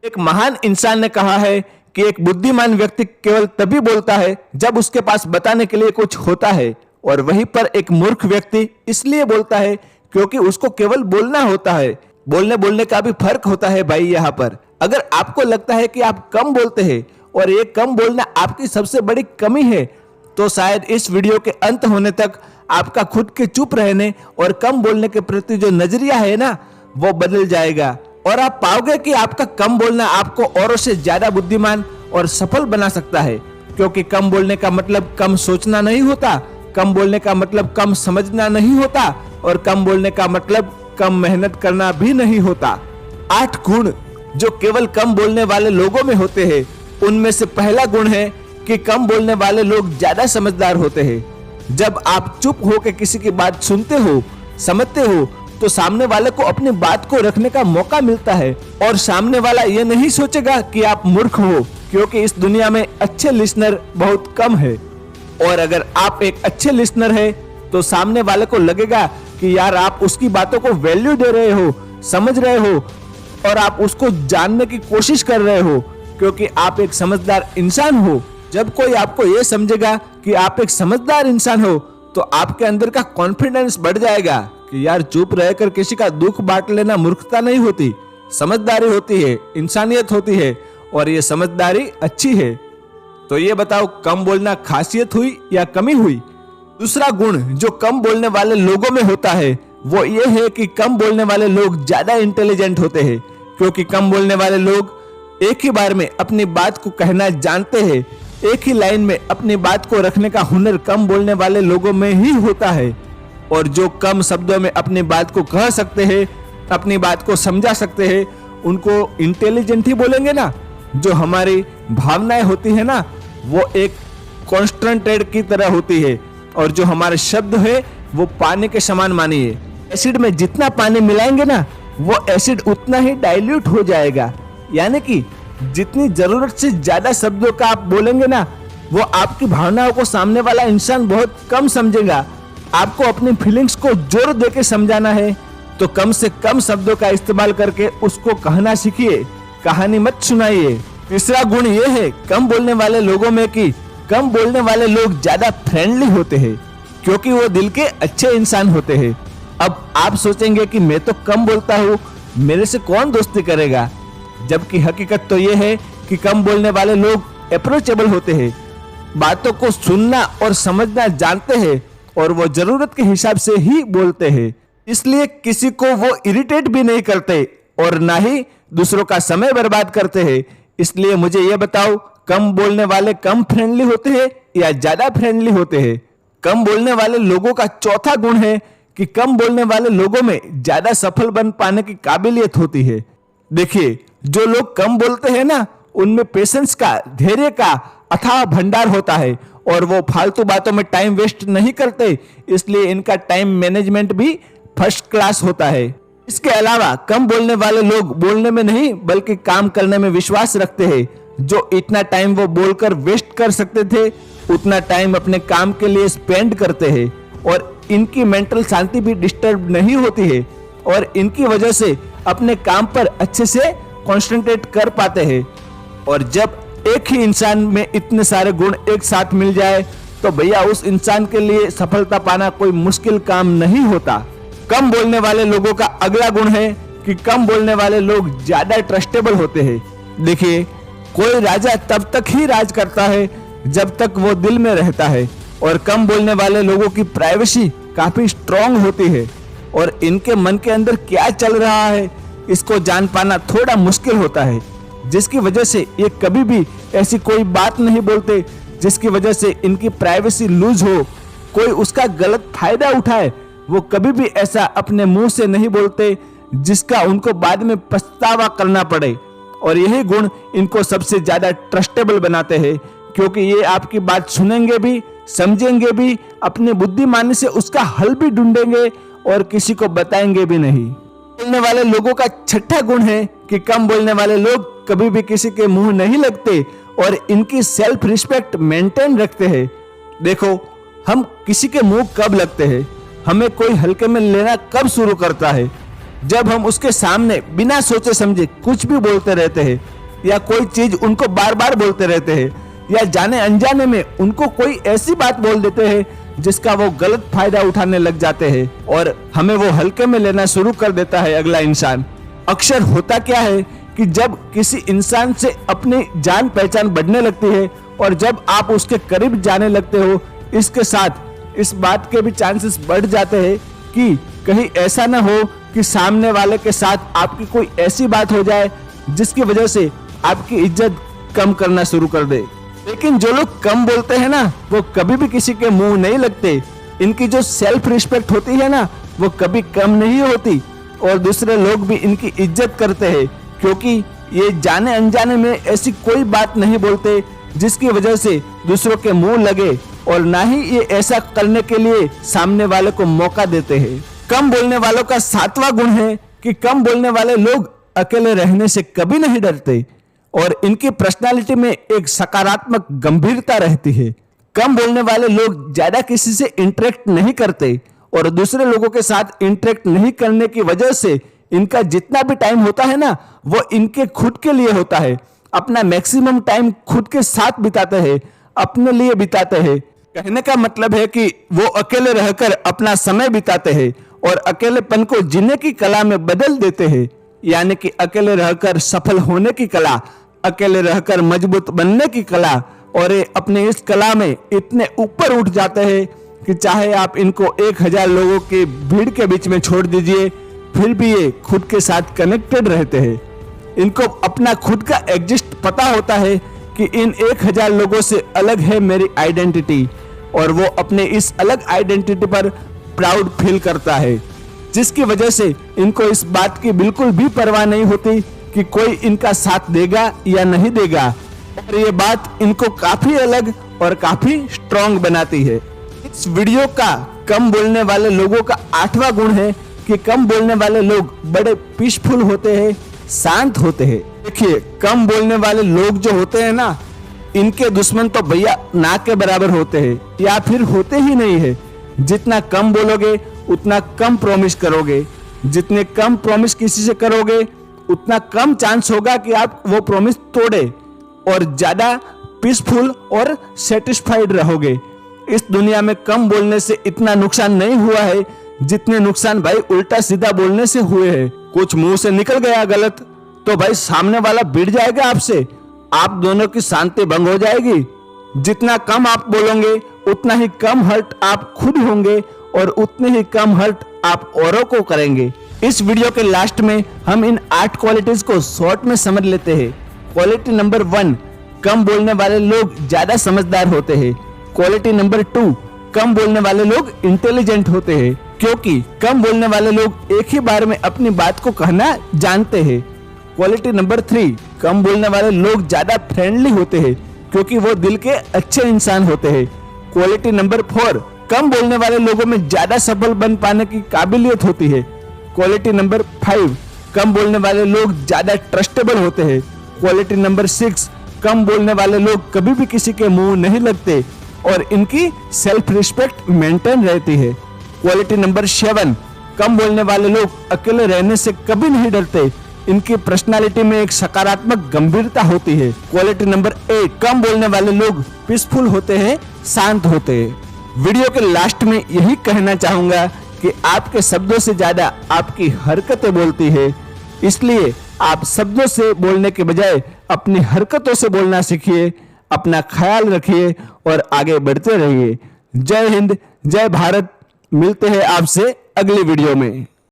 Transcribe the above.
एक महान इंसान ने कहा है कि एक बुद्धिमान व्यक्ति केवल तभी बोलता है जब उसके पास बताने के लिए कुछ होता है, और वहीं पर एक मूर्ख व्यक्ति इसलिए बोलता है क्योंकि उसको केवल बोलना होता है। बोलने बोलने का भी फर्क होता है भाई। यहाँ पर अगर आपको लगता है कि आप कम बोलते हैं और ये कम बोलना आपकी सबसे बड़ी कमी है, तो शायद इस वीडियो के अंत होने तक आपका खुद के चुप रहने और कम बोलने के प्रति जो नजरिया है ना, वो बदल जाएगा और आप पाओगे कि आपका कम बोलना आपको औरों से ज्यादा बुद्धिमान और सफल बना सकता है। क्योंकि कम बोलने का मतलब कम सोचना नहीं होता, कम बोलने का मतलब कम समझना नहीं होता, और कम बोलने का मतलब कम मेहनत करना भी नहीं होता। 8 गुण जो केवल कम बोलने वाले लोगों में होते हैं, उनमें से पहला गुण है कि कम बोलने वाले लोग ज्यादा समझदार होते हैं। जब आप चुप होकर किसी की बात सुनते हो, समझते हो, तो सामने वाले को अपनी बात को रखने का मौका मिलता है और सामने वाला ये नहीं सोचेगा कि आप मूर्ख हो, क्योंकि इस दुनिया में अच्छे लिसनर बहुत कम है। और अगर आप एक अच्छे लिसनर है तो सामने वाले को लगेगा कि यार आप उसकी बातों को वैल्यू दे रहे हो, समझ रहे हो और आप उसको जानने की कोशिश कर रहे हो, क्योंकि आप एक समझदार इंसान हो। जब कोई आपको ये समझेगा कि आप एक समझदार इंसान हो, तो आपके अंदर का कॉन्फिडेंस बढ़ जाएगा कि यार चुप रहकर किसी का दुख बांट लेना मूर्खता नहीं होती, समझदारी होती है, इंसानियत होती है, और ये समझदारी अच्छी है। तो ये बताओ, कम बोलना खासियत हुई या कमी हुई? दूसरा गुण जो कम बोलने वाले लोगों में होता है वो ये है कि कम बोलने वाले लोग ज्यादा इंटेलिजेंट होते हैं, क्योंकि कम बोलने वाले लोग एक ही बार में अपनी बात को कहना जानते हैं। एक ही लाइन में अपनी बात को रखने का हुनर कम बोलने वाले लोगों में ही होता है। और जो कम शब्दों में अपनी बात को कह सकते हैं, अपनी बात को समझा सकते हैं, उनको इंटेलिजेंट ही बोलेंगे ना। जो हमारी भावनाएं होती है ना, वो एक कॉन्स्टेंट्रेट की तरह होती है, और जो हमारे शब्द है वो पानी के समान मानिए। एसिड में जितना पानी मिलाएंगे ना, वो एसिड उतना ही डाइल्यूट हो जाएगा। यानी कि जितनी जरूरत से ज्यादा शब्दों का आप बोलेंगे ना, वो आपकी भावनाओं को सामने वाला इंसान बहुत कम समझेगा। आपको अपनी फीलिंग्स को जोर देके समझाना है तो कम से कम शब्दों का इस्तेमाल करके उसको कहना सीखिए, कहानी मत सुनाइए। तीसरा गुण ये है कम बोलने वाले लोगों में कि कम बोलने वाले लोग ज्यादा फ्रेंडली होते हैं, क्योंकि वो दिल के अच्छे इंसान होते हैं। अब आप सोचेंगे कि मैं तो कम बोलता हूँ, मेरे से कौन दोस्ती करेगा, जबकि हकीकत तो ये है कि कम बोलने वाले लोग अप्रोचेबल होते हैं, बातों को सुनना और समझना जानते हैं, और वो जरूरत के हिसाब से ही बोलते हैं। इसलिए किसी को वो इरिटेट भी नहीं करते और ना ही दूसरों का समय बर्बाद करते हैं। इसलिए मुझे ये बताओ, कम बोलने वाले कम फ्रेंडली होते हैं या ज्यादा फ्रेंडली होते हैं? कम बोलने वाले लोगों का चौथा गुण है कि कम बोलने वाले लोगों में ज्यादा सफल बन पाने की काबिलियत होती है। देखिए, जो लोग कम बोलते हैं ना, उनमें पेशेंस का, धैर्य का अथाह भंडार होता है, और वो फालतू बातों में टाइम वेस्ट नहीं करते, इसलिए इनका टाइम मैनेजमेंट भी फर्स्ट क्लास होता है। इसके अलावा कम बोलने वाले लोग बोलने में नहीं बल्कि काम करने में विश्वास रखते हैं। जो इतना टाइम वो बोलकर वेस्ट कर सकते थे, उतना टाइम अपने काम के लिए स्पेंड करते हैं, और इनकी मेंटल शांति भी डिस्टर्ब नहीं होती है, और इनकी वजह से अपने काम पर अच्छे से कॉन्सेंट्रेट कर पाते हैं। और जब एक ही इंसान में इतने सारे गुण एक साथ मिल जाए, तो भैया उस इंसान के लिए सफलता पाना कोई मुश्किल काम नहीं होता। कम बोलने वाले लोगों का अगला गुण है कि कम बोलने वाले लोग ज्यादा ट्रस्टेबल होते हैं। देखिए, कोई राजा तब तक ही राज करता है जब तक वो दिल में रहता है, और कम बोलने वाले लोगों की प्राइवेसी काफी स्ट्रांग होती है, और इनके मन के अंदर क्या चल रहा है इसको जान पाना थोड़ा मुश्किल होता है, जिसकी वजह से ये कभी भी ऐसी कोई बात नहीं बोलते जिसकी वजह से इनकी प्राइवेसी लूज हो, कोई उसका गलत फायदा उठाए। वो कभी भी ऐसा अपने मुंह से नहीं बोलते जिसका उनको बाद में पछतावा करना पड़े, और यही गुण इनको सबसे ज्यादा ट्रस्टेबल बनाते हैं, क्योंकि ये आपकी बात सुनेंगे भी, समझेंगे भी, अपने बुद्धिमानी से उसका हल भी ढूंढेंगे और किसी को बताएंगे भी नहीं। बोलने वाले लोगों का छठा गुण है कि कम बोलने वाले लोग कभी भी किसी के मुंह नहीं लगते और इनकी सेल्फ रिस्पेक्ट मेंटेन रखते हैं। देखो, हम किसी के मुंह कब लगते हैं, हमें कोई हल्के में लेना कब शुरू करता है, जब हम उसके सामने बिना सोचे समझे कुछ भी बोलते रहते हैं, या कोई चीज उनको बार बार बोलते रहते हैं, या जाने अनजाने में उनको कोई ऐसी बात बोल देते हैं जिसका वो गलत फायदा उठाने लग जाते हैं और हमें वो हल्के में लेना शुरू कर देता है अगला इंसान। अक्सर होता क्या है कि जब किसी इंसान से अपनी जान पहचान बढ़ने लगती है और जब आप उसके करीब जाने लगते हो, इसके साथ इस बात के भी चांसेस बढ़ जाते हैं कि कहीं ऐसा ना हो कि सामने वाले के साथ आपकी कोई ऐसी बात हो जाए जिसकी वजह से आपकी इज्जत कम करना शुरू कर दे। लेकिन जो लोग कम बोलते हैं ना, वो कभी भी किसी के मुंह नहीं लगते। इनकी जो सेल्फ रिस्पेक्ट होती है ना, वो कभी कम नहीं होती और दूसरे लोग भी इनकी इज्जत करते हैं, क्योंकि ये जाने अनजाने में ऐसी कोई बात नहीं बोलते जिसकी वजह से दूसरों के मुंह लगे, और ना ही ये ऐसा करने के लिए सामने वाले को मौका देते हैं। कम बोलने वालों का 7वां गुण है कि कम बोलने वाले लोग अकेले रहने से कभी नहीं डरते और इनकी पर्सनालिटी में एक सकारात्मक गंभीरता रहती है। कम बोलने वाले लोग ज्यादा किसी से इंटरेक्ट नहीं करते और दूसरे लोगों के साथ इंटरेक्ट नहीं करने की वजह से इनका जितना भी टाइम होता है ना, वो इनके खुद के लिए होता है। अपना मैक्सिमम टाइम खुद के साथ बिताते हैं, अपने लिए बिताते हैं। कहने का मतलब है कि वो अकेले रहकर अपना समय बिताते हैं और अकेलेपन को जीने की कला में बदल देते हैं, यानी कि अकेले रहकर सफल होने की कला, अकेले रहकर मजबूत बनने की कला। और ये अपने इस कला में इतने ऊपर उठ जाते हैं कि चाहे आप इनको 1000 लोगों की भीड़ के बीच में छोड़ दीजिए, फिर भी ये खुद के साथ कनेक्टेड रहते हैं। इनको अपना खुद का एग्जिस्ट पता होता है कि इन 1000 लोगों से अलग है मेरी आइडेंटिटी, और वो अपने इस अलग आइडेंटिटी पर प्राउड फील करता है, जिसकी वजह से इनको इस बात की बिल्कुल भी परवाह नहीं होती कि कोई इनका साथ देगा या नहीं देगा। और ये बात इनको काफी अलग और काफी स्ट्रॉन्ग बनाती है। इस वीडियो का कम बोलने वाले लोगों का 8वां गुण है कि कम बोलने वाले लोग बड़े पीसफुल होते हैं, शांत होते हैं। देखिए, कम बोलने वाले लोग जो होते हैं ना, इनके दुश्मन तो भैया ना के बराबर होते हैं, या फिर होते ही नहीं है। जितना कम बोलोगे उतना कम प्रॉमिस करोगे, जितने कम प्रॉमिस किसी से करोगे उतना कम चांस होगा कि आप वो प्रॉमिस तोड़े, और ज्यादा पीसफुल और सेटिस्फाइड रहोगे। इस दुनिया में कम बोलने से इतना नुकसान नहीं हुआ है जितने नुकसान भाई उल्टा सीधा बोलने से हुए हैं। कुछ मुंह से निकल गया गलत तो भाई सामने वाला भिड़ जाएगा आपसे, आप दोनों की शांति भंग हो जाएगी। जितना कम आप बोलोगे उतना ही कम हर्ट आप खुद होंगे और उतने ही कम हर्ट आप औरों को करेंगे। इस वीडियो के लास्ट में हम इन 8 क्वालिटीज को शॉर्ट में समझ लेते हैं। क्वालिटी नंबर 1, कम बोलने वाले लोग ज्यादा समझदार होते हैं। क्वालिटी नंबर 2, कम बोलने वाले लोग इंटेलिजेंट होते हैं, क्योंकि कम बोलने वाले लोग एक ही बार में अपनी बात को कहना जानते हैं। क्वालिटी नंबर 3, कम बोलने वाले लोग ज्यादा फ्रेंडली होते हैं, क्योंकि वो दिल के अच्छे इंसान होते हैं। क्वालिटी नंबर 4, कम बोलने वाले लोगों में ज्यादा सफल बन पाने की काबिलियत होती है। क्वालिटी नंबर 5, कम बोलने वाले लोग ज्यादा ट्रस्टेबल होते हैं। क्वालिटी नंबर 6, कम बोलने वाले लोग कभी भी किसी के मुंह नहीं लगते और इनकी सेल्फ रिस्पेक्ट मेंटेन रहती है। क्वालिटी नंबर 7, कम बोलने वाले लोग अकेले रहने से कभी नहीं डरते, इनकी पर्सनालिटी में एक सकारात्मक गंभीरता होती है। क्वालिटी नंबर 8, कम बोलने वाले लोग पीसफुल होते हैं, शांत होते हैं। वीडियो के लास्ट में यही कहना चाहूंगा कि आपके शब्दों से ज्यादा आपकी हरकतें बोलती है, इसलिए आप शब्दों से बोलने के बजाय अपनी हरकतों से बोलना सीखिए। अपना ख्याल रखिए और आगे बढ़ते रहिए। जय हिंद, जय भारत। मिलते हैं आपसे अगली वीडियो में।